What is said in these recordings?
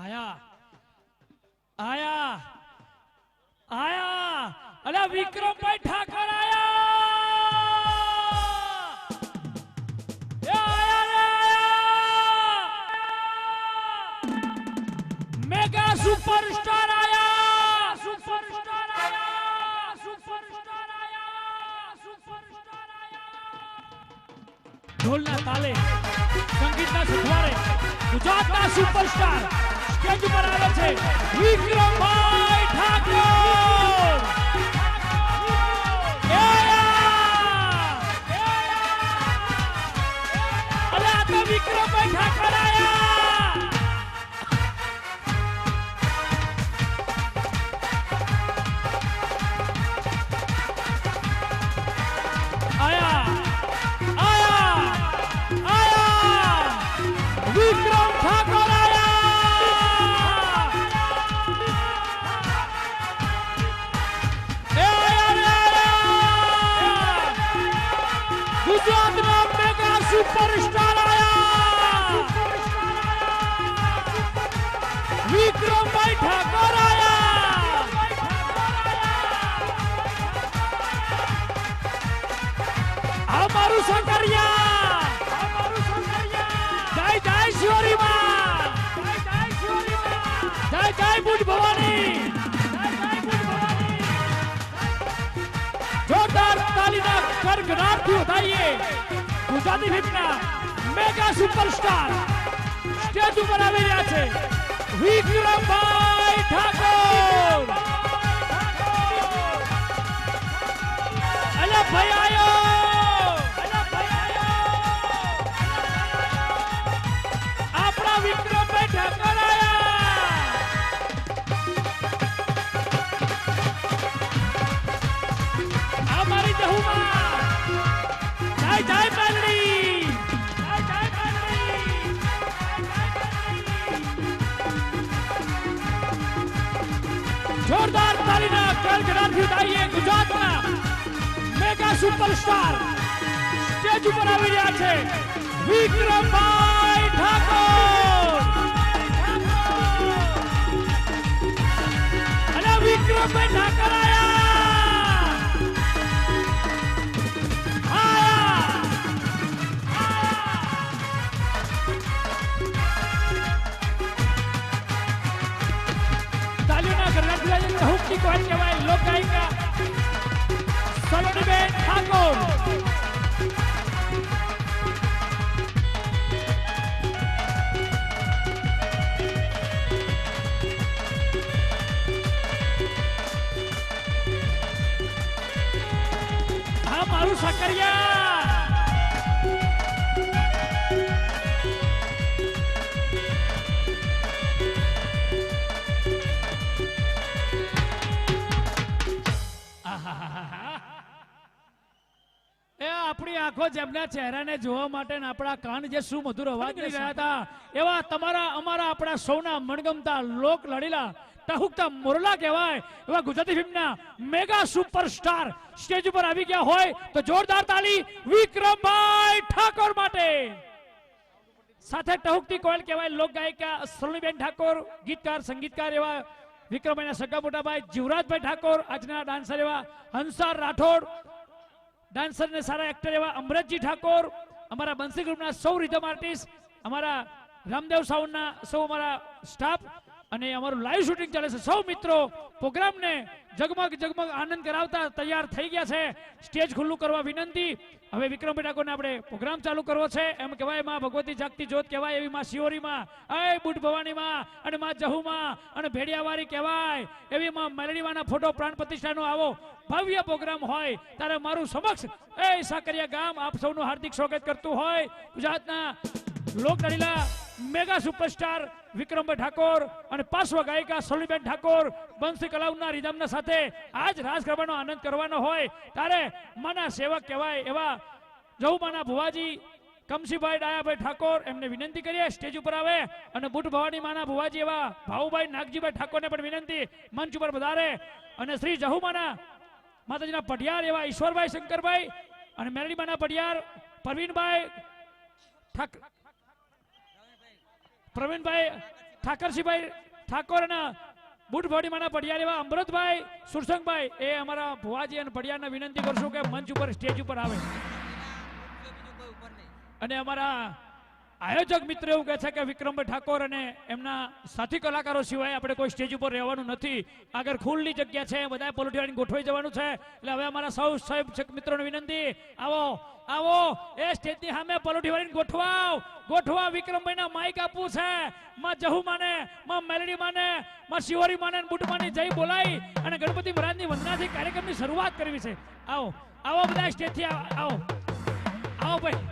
आया आया आया अरे विक्रम भाई ठाकर आया मेगा सुपरस्टार आया सुपरस्टार आया सुपरस्टार आया सुपरस्टार आया ढोलना ताले संगीतना सुधारे गुजरातना सुपरस्टार स्टेज पर આવે છે વિક્રમભાઈ ઠાકોર અરે આ તો વિક્રમભાઈ ઠાકોર આયા विक्रम ठाकुर आया गुजरात में मेगा सुपरस्टार आया विक्रम भाई ठाकुर आया हमारू संकरिया जय शिवरी मां जय जय बुद्ध भवानी जोरदार तालीना गड़गड़ाहट उठाइए गुजराती फिल्मना मेगा सुपरस्टार स्टेज पर આવી રહ્યા છે વિક્રમભાઈ ઠાકોર અલે ભાઈ આયો विक्रम भाई ठाकुर आया हमारी जहुमा जय जय मेलडी जय जय मेलडी जोरदार तालीना गड़गड़ाहट उठाइए गुजरात में मेगा सुपरस्टार स्टेज पर આવી રહ્યા છે વિક્રમભાઈ ઠાકોર અને વિક્રમભાઈ ઠાકોર આયા તાલીઓના ગરગડાટ હુકની કોણ કહેવાય લોક ગાયિકા સલોનીબેન ઠાકોર सकरिया આપણી આંખો જેમના ચહેરાને જોવા માટે ને આપણા કાન જે સુમધુર અવાજ કરી રહ્યા હતા એવા તમારા અમારા આપણા સૌના મનગમતા લોક લડીલા ટહુકતા મોરલા કહેવાય એવા ગુજરાતી ફિલ્મના મેગા સુપરસ્ટાર સ્ટેજ ઉપર આવી ગયા હોય તો જોરદાર તાલી વિક્રમભાઈ ઠાકોર માટે સાથે ટહુકતી કોયલ કહેવાય લોક ગાયિકા સલોનીબેન ઠાકોર ગીતકાર સંગીતકાર એવા વિક્રમભાઈના સગા મોટાભાઈ જીવરાજભાઈ ઠાકોર આજના ડાન્સર એવા હંસાર રાઠોડ ડાન્સર ને સારા એક્ટર એવા અમરતજી ઠાકોર અમારા બંસી ગ્રુપના સૌ રિધમ આર્ટિસ્ટ અમારા રામદેવ સાઉન્ડના સૌ અમારા સ્ટાફ અને અમારું લાઈવ શૂટિંગ ચાલે છે સૌ મિત્રો પ્રોગ્રામને જગમગ જગમગ આનંદ કરાવતા તૈયાર થઈ ગયા છે સ્ટેજ ખુલ્લું કરવા વિનંતી હવે વિક્રમભાઈ ઠાકોરને આપણે પ્રોગ્રામ ચાલુ કરવો છે એમ કહેવાય માં ભગવતી જાગતી જ્યોત કહેવાય એવી માં શિવરી માં એ બુટ ભવાની માં અને માં જહુ માં અને ભેડિયાવારી કહેવાય એવી માં મેલડી માના ફોટો પ્રાણ પ્રતિષ્ઠાનો આવો ભવ્ય પ્રોગ્રામ હોય ત્યારે મારું સમક્ષ એ સાકરિયા ગામ આપ સૌનું હાર્દિક સ્વાગત કરતું હોય ગુજરાતના લોક લડીલા મેગા સુપરસ્ટાર વિક્રમભાઈ ઠાકોર અને પાર્શ્વ ગાયિકા સલોનીબેન ઠાકોર બંસી કલાઉના રિધમના સાથે આજ રાસ ગરબાનો આનંદ કરવાનો હોય ત્યારે માના સેવક કહેવાય એવા જહુમાના ભુવાજી કમશીભાઈ ડાયાભાઈ ઠાકોર એમને વિનંતી કરીએ સ્ટેજ ઉપર આવે અને બુટ ભવાની માના ભુવાજી એવા ભાઉભાઈ નાગજીભાઈ ઠાકોરને પણ વિનંતી મંચ ઉપર પધારે અને શ્રી જહુમાના માતાજીના પઢિયાર એવા ઈશ્વરભાઈ શંકરભાઈ અને મેરડીમાના પઢિયાર પ્રવીણભાઈ પ્રવીણભાઈ ઠાકરસિંહભાઈ ઠાકોર અને બુટભોડીમાંના પડિયાર એવા અમૃતભાઈ સુરસંગભાઈ એ અમારા ભુવાજી અને પડિયારને વિનંતી કરશું કે મંચ ઉપર સ્ટેજ ઉપર આવે. અને અમારા આયોજક મિત્ર એવું કહે છે કે વિક્રમભાઈ ઠાકોર અને એમના સાથી કલાકારો સિવાય આપણે કોઈ સ્ટેજ ઉપર રહેવાનું નથી. આગળ ખુલ્લી જગ્યા છે, બધા પલોઠી ગોઠવાઈ જવાનું છે. એટલે હવે અમારા સૌ સાહેબ મિત્રોને વિનંતી, આવો આવો એ સ્ટેજની સામે પલોઠી વાળીને ગોઠવા વિક્રમભાઈના માઇક આપવું છે. માં જહુ માને, માં મેલડી માને, માં શિવરી માને, બુટ માની જય બોલાઈ અને ગણપતિ મહારાજની વંદનાથી કાર્યક્રમની શરૂઆત કરવી છે. આવો આવો બધા સ્ટેજથી આવો આવો ભાઈ.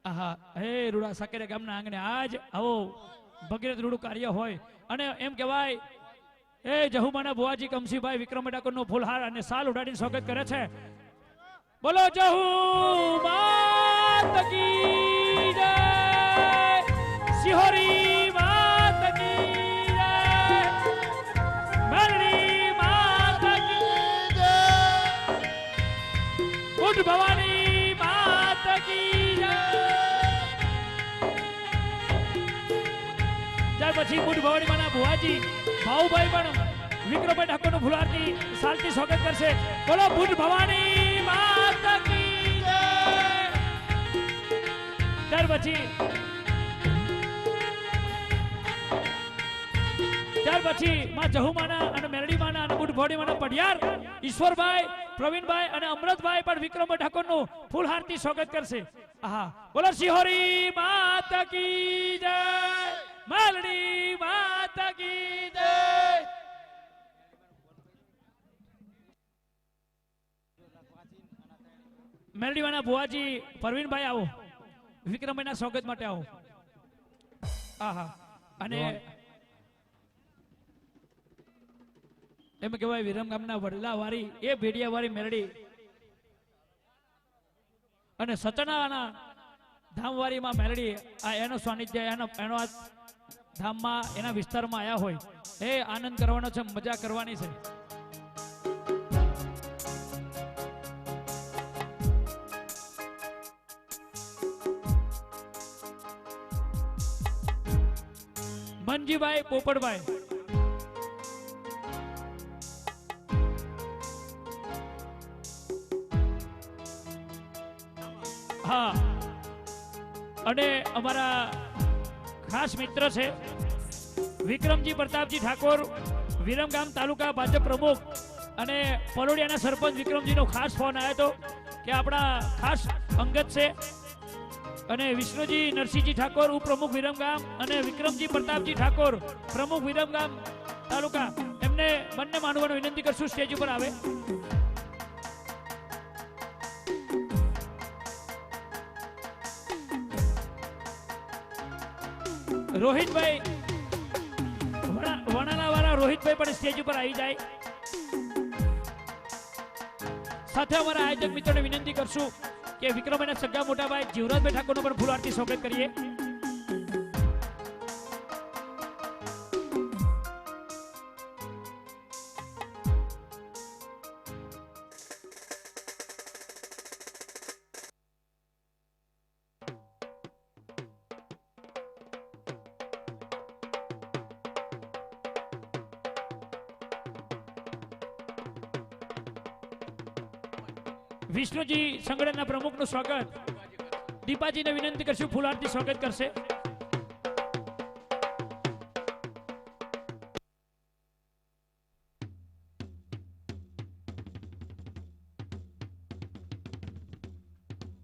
આહા હે રૂડા સાકેરા ગામના આંગણે આજ આવો ભગીરથ રૂડું કાર્ય હોય અને એમ કહેવાય એ જહુમાના બુઆજી કમસીભાઈ વિક્રમ ઠાકોરનો ફૂલહાર અને સાલ ઉડાડીને સ્વાગત કરે છે. બોલો જહુ માત કી જય, સિહોરી માત કી જય, મેલડી માત કી જય, બુટ ભવાની માત કી જય. ત્યાર પછી બુટ ભવાનીમાંના ભુવાજી ભાઉભાઈ પણ વિક્રમભાઈ ઠાકોરનું ફુલારથી સાલથી સ્વાગત કરશે. બોલો બુટ ભવાની માત કી જય. ત્યાર પછી માં જહુમાના અને મેરડીમાના અને બુટ ભવાનીમાંના પઢિયાર ઈશ્વરભાઈ, પ્રવીણભાઈ અને અમૃતભાઈ પણ વિક્રમભાઈ ઠાકોરનું ફૂલહારથી સ્વાગત કરશે. આહા બોલો સિહોરી માત કી જય, મેલડી માત કી જય. મેલડીવાના ભુવાજી પરવીનભાઈ આવો, વિક્રમભાઈના સ્વાગત માટે આવો. આહા અને એમ કહેવાય વિરમ ગામના વડલા વાળી એ ભેડિયા વાળી મેલડી અને સચનાના ધામવારીમાં મેલડી આ એનો સાનિધ્ય એનો આ ધામમાં એના વિસ્તારમાં આયા હોય એ આનંદ કરવાનો છે, મજા કરવાની છે. મનજીભાઈ પોપડભાઈ, હા અને અમારા ખાસ મિત્ર છે વિક્રમજી પ્રતાપજી ઠાકોર, વિરમગામ તાલુકા ભાજપ પ્રમુખ અને પલોડિયાના સરપંચ વિક્રમજીનો ખાસ ફોન આવ્યો હતો કે આપણા ખાસ અંગત છે અને વિષ્ણુજી નરસિંહજી ઠાકોર ઉપપ્રમુખ વિરમગામ અને વિક્રમજી પ્રતાપજી ઠાકોર પ્રમુખ વિરમગામ તાલુકા, એમને બંને માનવાનો વિનંતી કરશું સ્ટેજ ઉપર આવે. રોહિતભાઈ વણાલા વાળા રોહિતભાઈ પણ સ્ટેજ ઉપર આવી જાય. સાથે અમારા આયોજક મિત્રોને વિનંતી કરશું કે વિક્રમભાઈના સગા મોટાભાઈ જીવરાજભાઈ ઠાકોરનો પણ ફૂલ આરતી સ્વાગત કરીએ. વિષ્ણુજી સંગઠનના પ્રમુખનું સ્વાગત, દીપાજીને વિનંતી કરશું ફૂલ આરતી સ્વાગત કરશે.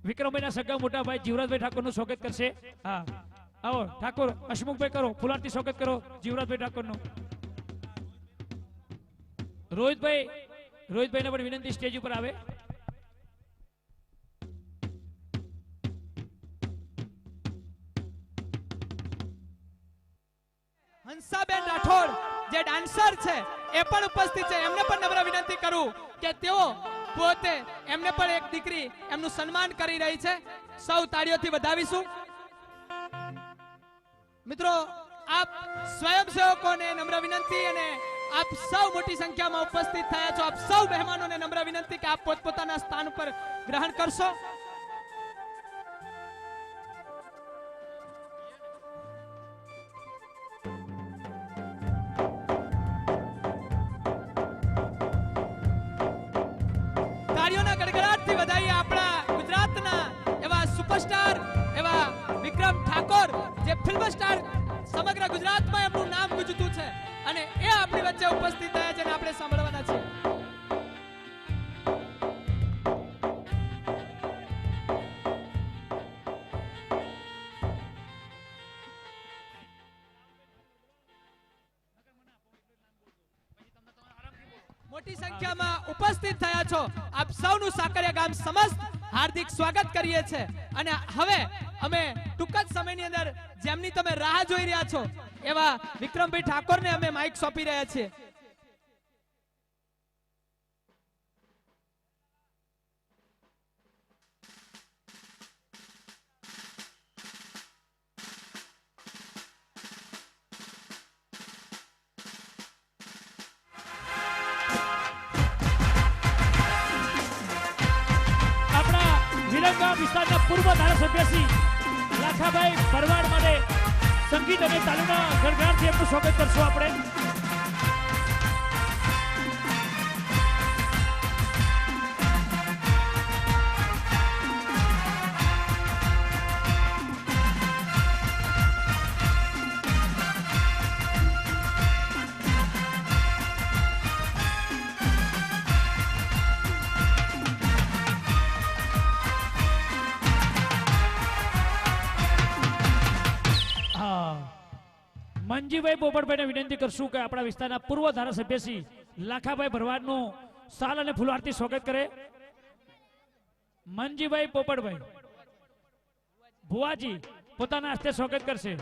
વિક્રમભાઈના સગા મોટા ભાઈ જીવરાજભાઈ ઠાકોરનું સ્વાગત કરશે. હા આવો ઠાકોર હસમુખભાઈ કરો, ફૂલ આરતી સ્વાગત કરો જીવરાજભાઈ ઠાકોરનું. રોહિતભાઈને પણ વિનંતી સ્ટેજ ઉપર આવે. હંસાબેન રાઠોડ જે ડાન્સર છે એ પણ ઉપસ્થિત છે, એમને પણ નમ્ર વિનંતી કરું કે તેઓ પોતે એમને પણ એક દીકરી એમનું સન્માન કરી રહી છે. સૌ તાળીઓથી વધાવીશું. મિત્રો આપ સ્વયંસેવકોને નમ્ર વિનંતી અને આપ સૌ મોટી સંખ્યામાં ઉપસ્થિત થયા છો. આપ સૌ મહેમાનોને નમ્ર વિનંતી કે આપ પોતપોતાના સ્થાન પર ગ્રહણ કરશો. તાળીઓના ગડગડાટથી વધાવીએ આપણા ગુજરાતના એવા સુપરસ્ટાર એવા વિક્રમ ઠાકોર, જે ફિલ્મ સ્ટાર સમગ્ર ગુજરાતમાં એમનું નામ ગુંજતું છે અને એ આપણી વચ્ચે ઉપસ્થિત થયા છે અને આપણે સાંભળવાના છે. મોટી સંખ્યામાં ઉપસ્થિત થયા છો. આપ સૌનું સાકરિયા ગામ સમસ્ત હાર્દિક સ્વાગત કરીએ છીએ અને હવે અમે ટૂંક જ સમયની અંદર જેમની તમે રાહ જોઈ રહ્યા છો એવા વિક્રમભાઈ ઠાકોરને અમે માઇક સોંપી રહ્યા છીએ. વિરંગા વિસ્તારના પૂર્વ ધારાસભ્ય શ્રી લાખાભાઈ ભરવાડ માટે સંગીત અને તાલીમના ગણગાણથી એમનું સ્વાગત કરશું આપણે. મનજીભાઈ પોપટભાઈને વિનંતી કરશું કે આપણા વિસ્તારના પૂર્વ ધારાસભ્ય શ્રી લાખાભાઈ ભરવાડનું સાલ અને ફૂલહારથી સ્વાગત કરે. મનજીભાઈ પોપટભાઈ ભુવાજી પોતાના હસ્તે સ્વાગત કરશે.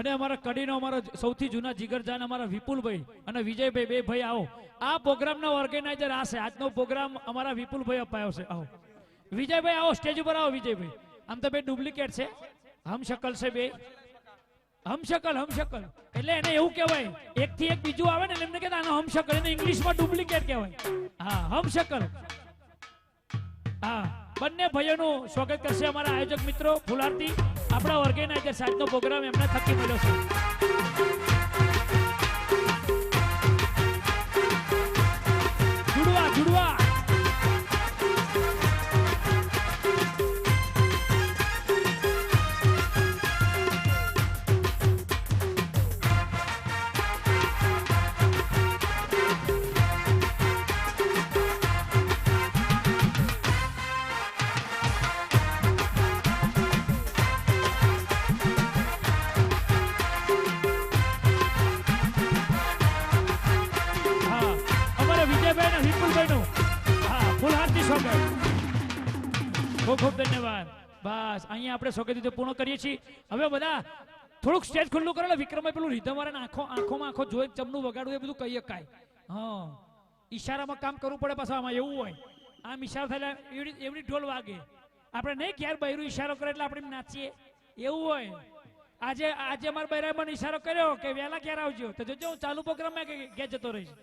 અને અમારા કડીનો અમારા સૌથી જૂના જીગરજાન અમારા વિપુલભાઈ અને વિજયભાઈ, બે ભાઈ આવો. આ પ્રોગ્રામના ઓર્ગેનાઇઝર આ છે. આજનો પ્રોગ્રામ અમારા વિપુલભાઈ અપાયો છે. આવો વિજયભાઈ, આવો સ્ટેજ ઉપર આવો. વિજયભાઈ આમ તો બે ડુપ્લિકેટ છે, હમશકલ છે બે. હમશકલ એટલે એને એવું કહેવાય એક થી એક બીજું આવે ને એમને કહેતા આનો હમશકલ, એને ઇંગ્લિશમાં ડુપ્લિકેટ કહેવાય. હા, હમશકલ. હા, બંને ભાઈઓનું સ્વાગત કરશે અમારા આયોજક મિત્રો ફૂલહારથી. આપણા ઓર્ગેનાઇઝર આજનો પ્રોગ્રામ એમના થકી મળ્યો છે. જુડવા ખૂબ ધન્યવાદ. બસ અહીંયા આપણે સ્વાગત પૂર્ણ કરીએ છીએ. હવે બધા થોડુંક સ્ટેજ ખુલ્લું કરો. વિક્રમભાઈ પેલું રીધમ વાળાને આંખોમાં આંખો જોઈ ચમનું વગાડવું એ બધું કહી શકાય. હા, ઈશારામાં કામ કરવું પડે. પાછું આમાં એવું હોય આમ ઈશારો થયેલા એવડી ઢોલ વાગે. આપણે નહીં ક્યારે બૈરું ઈશારો કરે એટલે આપણે નાચીએ એવું હોય. આજે અમારા બૈરાએ મને ઈશારો કર્યો કે વહેલા ક્યારે આવજો, તો જોજો હું ચાલુ પ્રોગ્રામમાં ઘેર જતો રહીશ.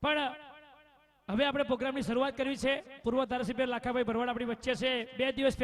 પણ હવે આપણે પ્રોગ્રામની શરૂઆત કરવી છે. પૂર્વ ધારાસભ્ય લાખાભાઈ ભરવાડ આપણી વચ્ચે છે. 2 દિવસ